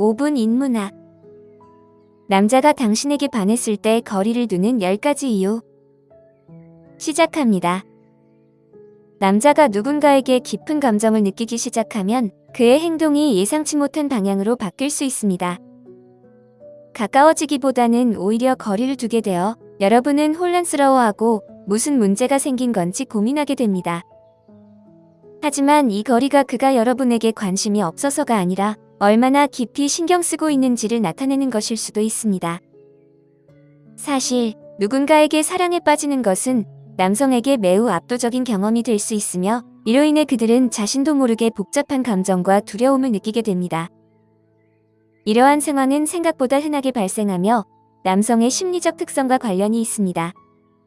5분 인문학. 남자가 당신에게 반했을 때 거리를 두는 10가지 이유. 시작합니다. 남자가 누군가에게 깊은 감정을 느끼기 시작하면 그의 행동이 예상치 못한 방향으로 바뀔 수 있습니다. 가까워지기보다는 오히려 거리를 두게 되어 여러분은 혼란스러워하고 무슨 문제가 생긴 건지 고민하게 됩니다. 하지만 이 거리가 그가 여러분에게 관심이 없어서가 아니라 얼마나 깊이 신경 쓰고 있는지를 나타내는 것일 수도 있습니다. 사실 누군가에게 사랑에 빠지는 것은 남성에게 매우 압도적인 경험이 될 수 있으며 이로 인해 그들은 자신도 모르게 복잡한 감정과 두려움을 느끼게 됩니다. 이러한 상황은 생각보다 흔하게 발생하며 남성의 심리적 특성과 관련이 있습니다.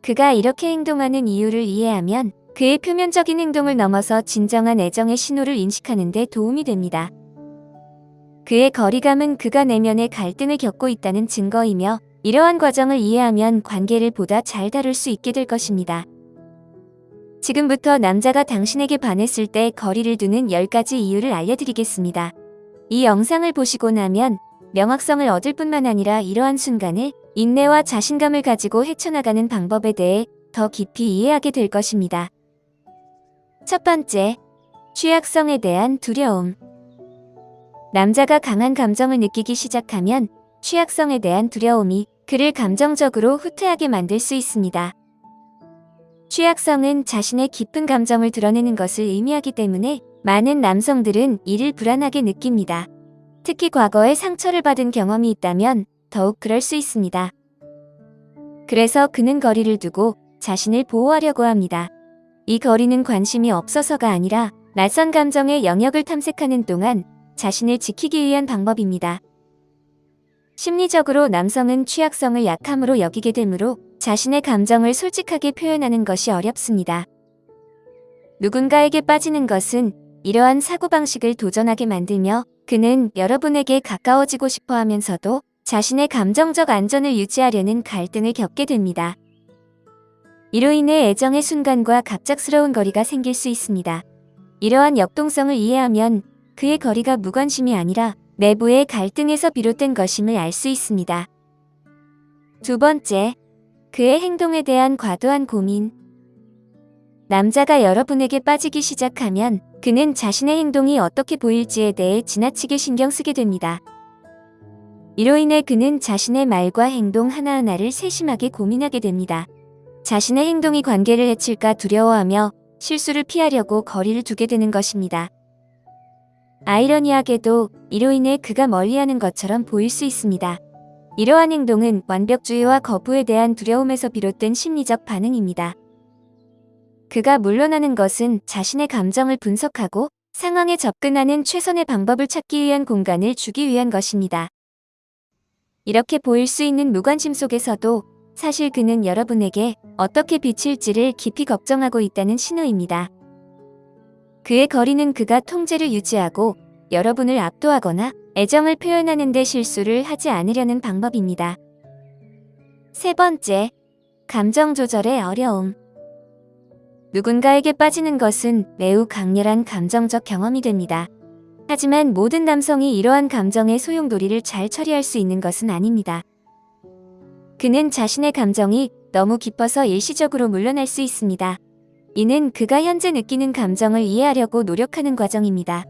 그가 이렇게 행동하는 이유를 이해하면 그의 표면적인 행동을 넘어서 진정한 애정의 신호를 인식하는 데 도움이 됩니다. 그의 거리감은 그가 내면의 갈등을 겪고 있다는 증거이며 이러한 과정을 이해하면 관계를 보다 잘 다룰 수 있게 될 것입니다. 지금부터 남자가 당신에게 반했을 때 거리를 두는 10가지 이유를 알려드리겠습니다. 이 영상을 보시고 나면 명확성을 얻을 뿐만 아니라 이러한 순간을 인내와 자신감을 가지고 헤쳐나가는 방법에 대해 더 깊이 이해하게 될 것입니다. 첫 번째, 취약성에 대한 두려움. 남자가 강한 감정을 느끼기 시작하면 취약성에 대한 두려움이 그를 감정적으로 후퇴하게 만들 수 있습니다. 취약성은 자신의 깊은 감정을 드러내는 것을 의미하기 때문에 많은 남성들은 이를 불안하게 느낍니다. 특히 과거에 상처를 받은 경험이 있다면 더욱 그럴 수 있습니다. 그래서 그는 거리를 두고 자신을 보호하려고 합니다. 이 거리는 관심이 없어서가 아니라 낯선 감정의 영역을 탐색하는 동안 자신을 지키기 위한 방법입니다. 심리적으로 남성은 취약성을 약함으로 여기게 되므로 자신의 감정을 솔직하게 표현하는 것이 어렵습니다. 누군가에게 빠지는 것은 이러한 사고방식을 도전하게 만들며 그는 여러분에게 가까워지고 싶어 하면서도 자신의 감정적 안전을 유지하려는 갈등을 겪게 됩니다. 이로 인해 애정의 순간과 갑작스러운 거리가 생길 수 있습니다. 이러한 역동성을 이해하면 그의 거리가 무관심이 아니라 내부의 갈등에서 비롯된 것임을 알 수 있습니다. 두 번째, 그의 행동에 대한 과도한 고민. 남자가 여러분에게 빠지기 시작하면 그는 자신의 행동이 어떻게 보일지에 대해 지나치게 신경 쓰게 됩니다. 이로 인해 그는 자신의 말과 행동 하나하나를 세심하게 고민하게 됩니다. 자신의 행동이 관계를 해칠까 두려워하며 실수를 피하려고 거리를 두게 되는 것입니다. 아이러니하게도 이로 인해 그가 멀리하는 것처럼 보일 수 있습니다. 이러한 행동은 완벽주의와 거부에 대한 두려움에서 비롯된 심리적 반응입니다. 그가 물러나는 것은 자신의 감정을 분석하고 상황에 접근하는 최선의 방법을 찾기 위한 공간을 주기 위한 것입니다. 이렇게 보일 수 있는 무관심 속에서도 사실 그는 여러분에게 어떻게 비칠지를 깊이 걱정하고 있다는 신호입니다. 그의 거리는 그가 통제를 유지하고 여러분을 압도하거나 애정을 표현하는 데 실수를 하지 않으려는 방법입니다. 세 번째, 감정 조절의 어려움. 누군가에게 빠지는 것은 매우 강렬한 감정적 경험이 됩니다. 하지만 모든 남성이 이러한 감정의 소용돌이를 잘 처리할 수 있는 것은 아닙니다. 그는 자신의 감정이 너무 깊어서 일시적으로 물러날 수 있습니다. 이는 그가 현재 느끼는 감정을 이해하려고 노력하는 과정입니다.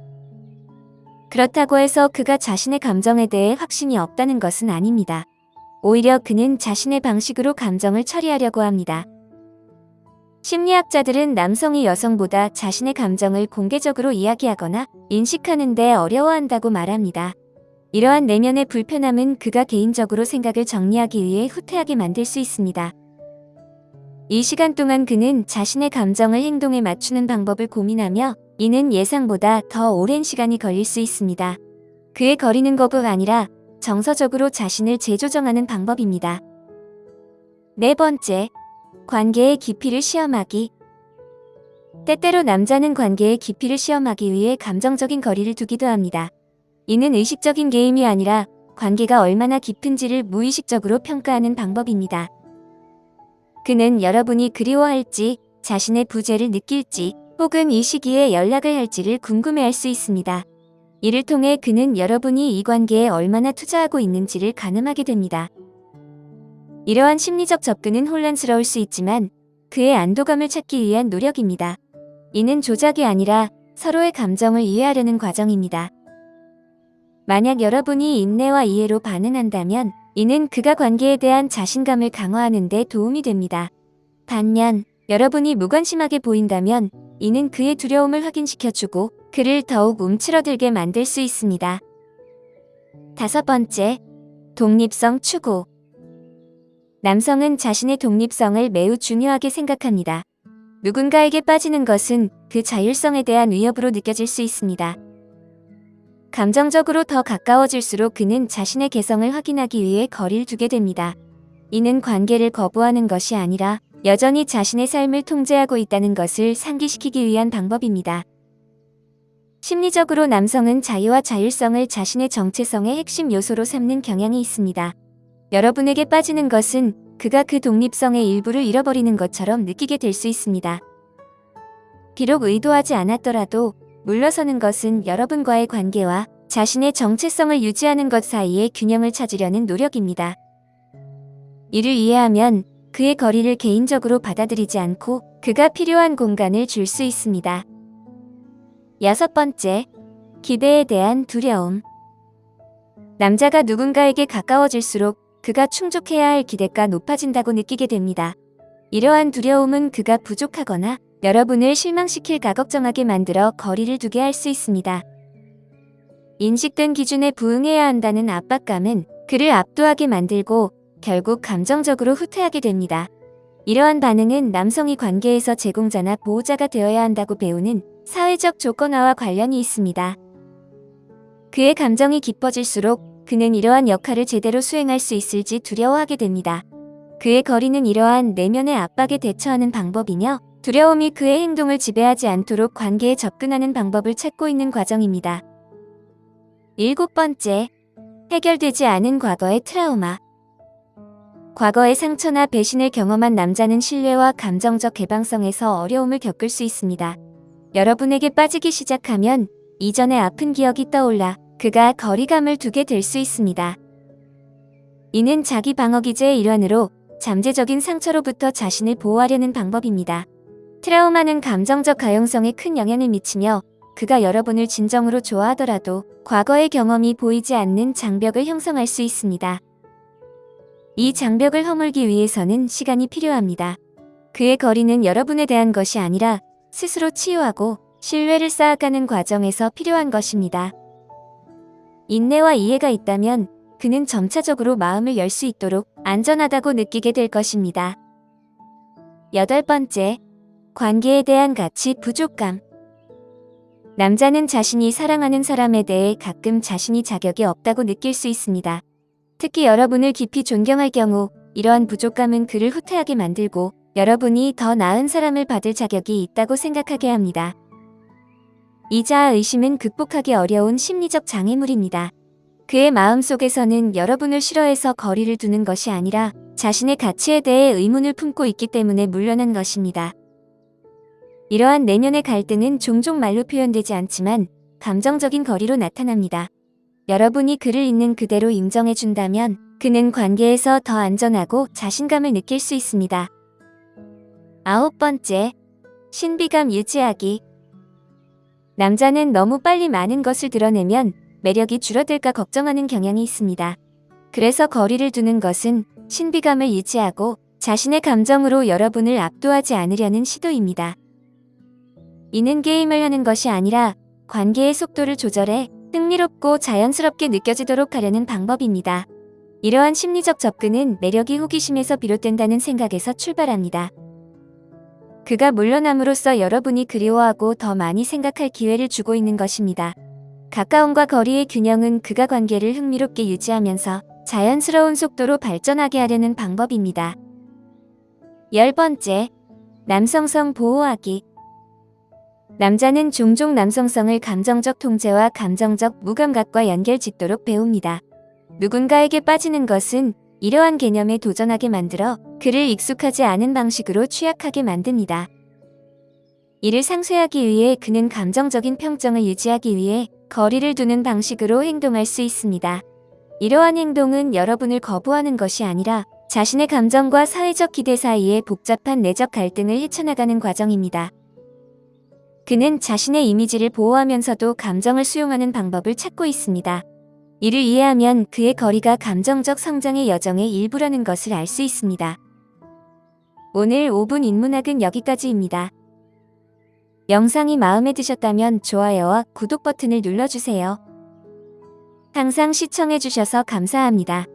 그렇다고 해서 그가 자신의 감정에 대해 확신이 없다는 것은 아닙니다. 오히려 그는 자신의 방식으로 감정을 처리하려고 합니다. 심리학자들은 남성이 여성보다 자신의 감정을 공개적으로 이야기하거나 인식하는 데 어려워한다고 말합니다. 이러한 내면의 불편함은 그가 개인적으로 생각을 정리하기 위해 후퇴하게 만들 수 있습니다. 이 시간 동안 그는 자신의 감정을 행동에 맞추는 방법을 고민하며 이는 예상보다 더 오랜 시간이 걸릴 수 있습니다. 그의 거리는 거부가 아니라 정서적으로 자신을 재조정하는 방법입니다. 네 번째, 관계의 깊이를 시험하기. 때때로 남자는 관계의 깊이를 시험하기 위해 감정적인 거리를 두기도 합니다. 이는 의식적인 게임이 아니라 관계가 얼마나 깊은지를 무의식적으로 평가하는 방법입니다. 그는 여러분이 그리워할지, 자신의 부재를 느낄지, 혹은 이 시기에 연락을 할지를 궁금해할 수 있습니다. 이를 통해 그는 여러분이 이 관계에 얼마나 투자하고 있는지를 가늠하게 됩니다. 이러한 심리적 접근은 혼란스러울 수 있지만 그의 안도감을 찾기 위한 노력입니다. 이는 조작이 아니라 서로의 감정을 이해하려는 과정입니다. 만약 여러분이 인내와 이해로 반응한다면 이는 그가 관계에 대한 자신감을 강화하는 데 도움이 됩니다. 반면 여러분이 무관심하게 보인다면 이는 그의 두려움을 확인시켜주고 그를 더욱 움츠러들게 만들 수 있습니다. 5번째, 독립성 추구. 남성은 자신의 독립성을 매우 중요하게 생각합니다. 누군가에게 빠지는 것은 그 자율성에 대한 위협으로 느껴질 수 있습니다. 감정적으로 더 가까워질수록 그는 자신의 개성을 확인하기 위해 거리를 두게 됩니다. 이는 관계를 거부하는 것이 아니라 여전히 자신의 삶을 통제하고 있다는 것을 상기시키기 위한 방법입니다. 심리적으로 남성은 자유와 자율성을 자신의 정체성의 핵심 요소로 삼는 경향이 있습니다. 여러분에게 빠지는 것은 그가 그 독립성의 일부를 잃어버리는 것처럼 느끼게 될 수 있습니다. 비록 의도하지 않았더라도 물러서는 것은 여러분과의 관계와 자신의 정체성을 유지하는 것 사이의 균형을 찾으려는 노력입니다. 이를 이해하면 그의 거리를 개인적으로 받아들이지 않고 그가 필요한 공간을 줄 수 있습니다. 6번째, 기대에 대한 두려움. 남자가 누군가에게 가까워질수록 그가 충족해야 할 기대가 높아진다고 느끼게 됩니다. 이러한 두려움은 그가 부족하거나 여러분을 실망시킬까 걱정하게 만들어 거리를 두게 할 수 있습니다. 인식된 기준에 부응해야 한다는 압박감은 그를 압도하게 만들고 결국 감정적으로 후퇴하게 됩니다. 이러한 반응은 남성이 관계에서 제공자나 보호자가 되어야 한다고 배우는 사회적 조건화와 관련이 있습니다. 그의 감정이 깊어질수록 그는 이러한 역할을 제대로 수행할 수 있을지 두려워하게 됩니다. 그의 거리는 이러한 내면의 압박에 대처하는 방법이며 두려움이 그의 행동을 지배하지 않도록 관계에 접근하는 방법을 찾고 있는 과정입니다. 7번째, 해결되지 않은 과거의 트라우마. 과거의 상처나 배신을 경험한 남자는 신뢰와 감정적 개방성에서 어려움을 겪을 수 있습니다. 여러분에게 빠지기 시작하면 이전의 아픈 기억이 떠올라 그가 거리감을 두게 될 수 있습니다. 이는 자기 방어 기제의 일환으로 잠재적인 상처로부터 자신을 보호하려는 방법입니다. 트라우마는 감정적 가용성에 큰 영향을 미치며 그가 여러분을 진정으로 좋아하더라도 과거의 경험이 보이지 않는 장벽을 형성할 수 있습니다. 이 장벽을 허물기 위해서는 시간이 필요합니다. 그의 거리는 여러분에 대한 것이 아니라 스스로 치유하고 신뢰를 쌓아가는 과정에서 필요한 것입니다. 인내와 이해가 있다면 그는 점차적으로 마음을 열 수 있도록 안전하다고 느끼게 될 것입니다. 8번째, 관계에 대한 가치 부족감. 남자는 자신이 사랑하는 사람에 대해 가끔 자신이 자격이 없다고 느낄 수 있습니다. 특히 여러분을 깊이 존경할 경우 이러한 부족감은 그를 후퇴하게 만들고 여러분이 더 나은 사람을 받을 자격이 있다고 생각하게 합니다. 이 자아 의심은 극복하기 어려운 심리적 장애물입니다. 그의 마음속에서는 여러분을 싫어해서 거리를 두는 것이 아니라 자신의 가치에 대해 의문을 품고 있기 때문에 물러난 것입니다. 이러한 내면의 갈등은 종종 말로 표현되지 않지만 감정적인 거리로 나타납니다. 여러분이 그를 있는 그대로 인정해준다면 그는 관계에서 더 안전하고 자신감을 느낄 수 있습니다. 9번째, 신비감 유지하기. 남자는 너무 빨리 많은 것을 드러내면 매력이 줄어들까 걱정하는 경향이 있습니다. 그래서 거리를 두는 것은 신비감을 유지하고 자신의 감정으로 여러분을 압도하지 않으려는 시도입니다. 이는 게임을 하는 것이 아니라 관계의 속도를 조절해 흥미롭고 자연스럽게 느껴지도록 하려는 방법입니다. 이러한 심리적 접근은 매력이 호기심에서 비롯된다는 생각에서 출발합니다. 그가 물러남으로써 여러분이 그리워하고 더 많이 생각할 기회를 주고 있는 것입니다. 가까움과 거리의 균형은 그가 관계를 흥미롭게 유지하면서 자연스러운 속도로 발전하게 하려는 방법입니다. 10번째, 남성성 보호하기. 남자는 종종 남성성을 감정적 통제와 감정적 무감각과 연결짓도록 배웁니다. 누군가에게 빠지는 것은 이러한 개념에 도전하게 만들어 그를 익숙하지 않은 방식으로 취약하게 만듭니다. 이를 상쇄하기 위해 그는 감정적인 평정을 유지하기 위해 거리를 두는 방식으로 행동할 수 있습니다. 이러한 행동은 여러분을 거부하는 것이 아니라 자신의 감정과 사회적 기대 사이에 복잡한 내적 갈등을 헤쳐나가는 과정입니다. 그는 자신의 이미지를 보호하면서도 감정을 수용하는 방법을 찾고 있습니다. 이를 이해하면 그의 거리가 감정적 성장의 여정의 일부라는 것을 알 수 있습니다. 오늘 5분 인문학은 여기까지입니다. 영상이 마음에 드셨다면 좋아요와 구독 버튼을 눌러주세요. 항상 시청해주셔서 감사합니다.